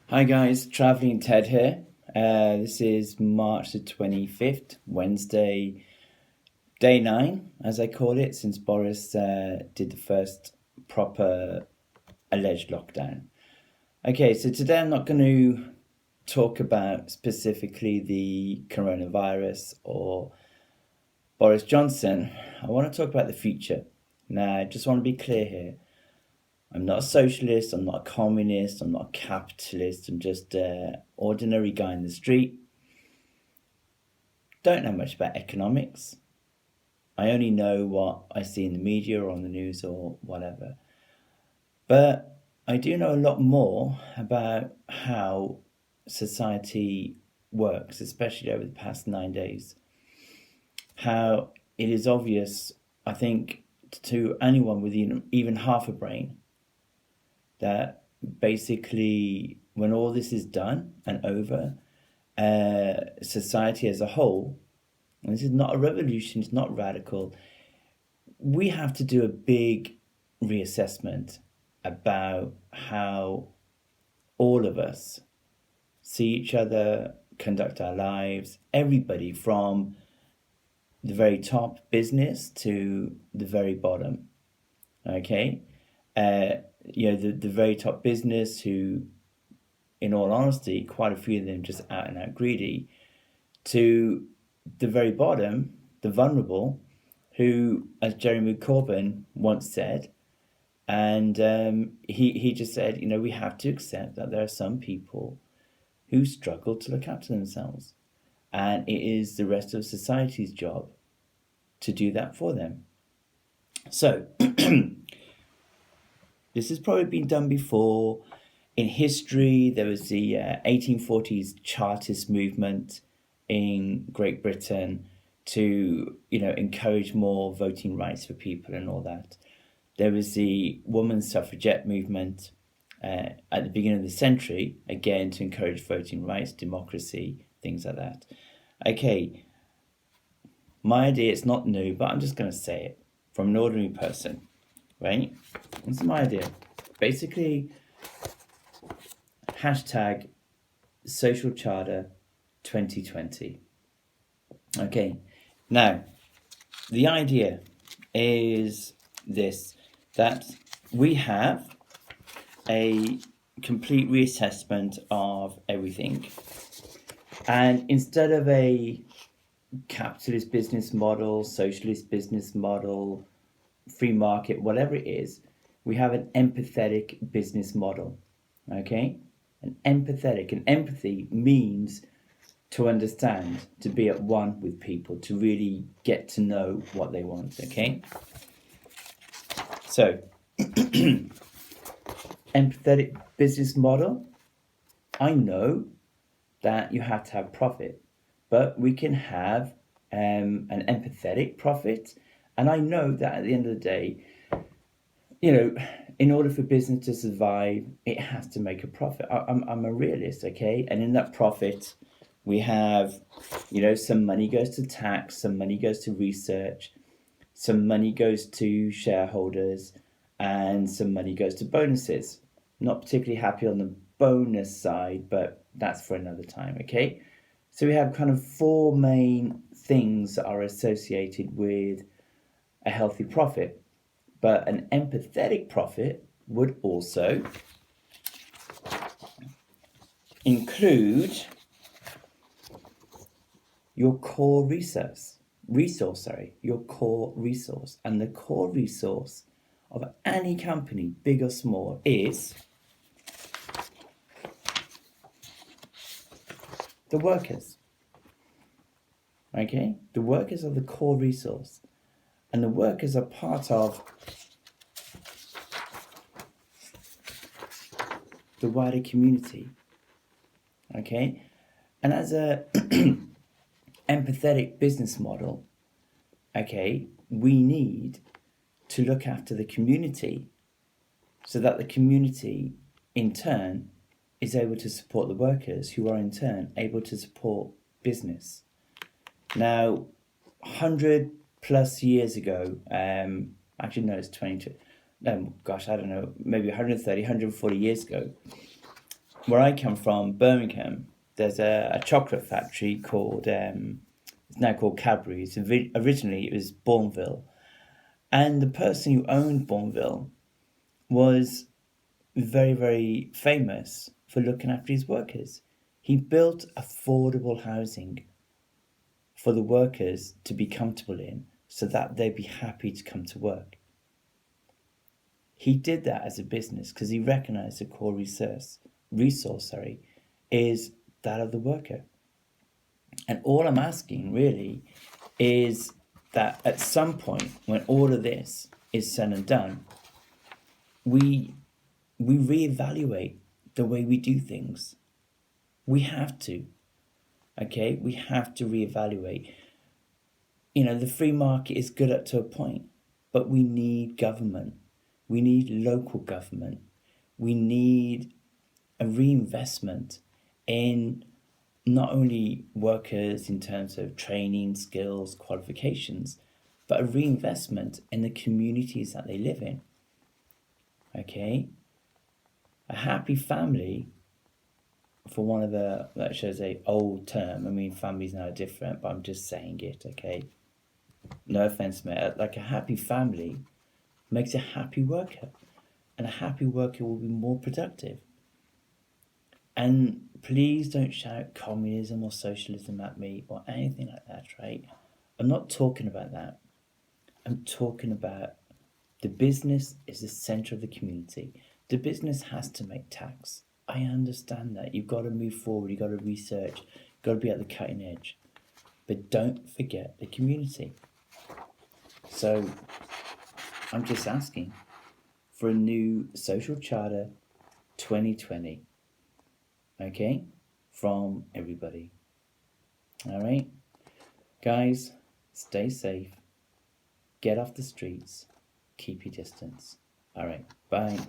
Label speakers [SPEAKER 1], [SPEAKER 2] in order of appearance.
[SPEAKER 1] Hi guys, Traveling Ted here. This is March the 25th, Wednesday, day 9, as I call it, since Boris did the first proper alleged lockdown. Okay, so today I'm not going to talk about specifically the coronavirus or Boris Johnson. I want to talk about the future. Now, I just want to be clear here. I'm not a socialist, I'm not a communist, I'm not a capitalist, I'm just an ordinary guy in the street. Don't know much about economics. I only know what I see in the media or on the news or whatever. But I do know a lot more about how society works, especially over the past 9 days. How it is obvious, I think, to anyone with even half a brain, that basically when all this is done and over, society as a whole, and this is not a revolution, it's not radical, we have to do a big reassessment about how all of us see each other, conduct our lives, everybody from the very top business to the very bottom. Okay? The very top business who, in all honesty, quite a few of them just out and out greedy, to the very bottom, the vulnerable, who, as Jeremy Corbyn once said, and he just said, we have to accept that there are some people who struggle to look after themselves. And it is the rest of society's job to do that for them. So, this has probably been done before. In history, there was the 1840s Chartist movement in Great Britain to, encourage more voting rights for people and all that. There was the women's suffragette movement at the beginning of the century, again, to encourage voting rights, democracy, things like that. Okay, my idea, it's not new, but I'm just going to say it from an ordinary person, right? This is my idea. Basically, hashtag social charter 2020. Okay, now, the idea is this, that we have a complete reassessment of everything. And instead of a capitalist business model, socialist business model, free market, whatever it is, we have an empathetic business model. Okay? An empathy means to understand, to be at one with people, to really get to know what they want. Okay? So, empathetic business model, I know that you have to have profit, but we can have an empathetic profit. And I know that at the end of the day, in order for business to survive, it has to make a profit. I'm a realist, okay? And in that profit, we have, some money goes to tax, some money goes to research, some money goes to shareholders, and some money goes to bonuses. Not particularly happy on the bonus side, but that's for another time, okay? So we have kind of four main things that are associated with a healthy profit. But an empathetic profit would also include your core resource. Your core resource. And the core resource of any company, big or small, is the workers. Okay? The workers are the core resource. And the workers are part of the wider community. Okay? And as a empathetic business model, okay, we need to look after the community so that the community in turn is able to support the workers, who are in turn able to support business. Now, 100 plus years ago, actually no, it's 22, I don't know, maybe 130, 140 years ago, where I come from, Birmingham, there's a chocolate factory called, it's now called Cadbury's. Originally it was Bourneville. And the person who owned Bourneville was very, very famous for looking after his workers. He built affordable housing for the workers to be comfortable in so that they'd be happy to come to work. He did that as a business because he recognized the core resource, is that of the worker. And all I'm asking really is that at some point when all of this is said and done, we reevaluate the way we do things. We have to. Okay? We have to reevaluate. The free market is good up to a point, but we need government. We need local government. We need a reinvestment in not only workers in terms of training, skills, qualifications, but a reinvestment in the communities that they live in. Okay? A happy family, for one of the, let's say, old term, I mean, families now are different, but I'm just saying it, okay? No offense, mate. Like a happy family makes a happy worker, and a happy worker will be more productive. And please don't shout communism or socialism at me or anything like that, right? I'm not talking about that. I'm talking about the business is the center of the community. The business has to make tax. I understand that. You've got to move forward. You've got to research. You've got to be at the cutting edge. But don't forget the community. So I'm just asking for a new social charter 2020. Okay? From everybody. All right? Guys, stay safe. Get off the streets. Keep your distance. All right. Bye.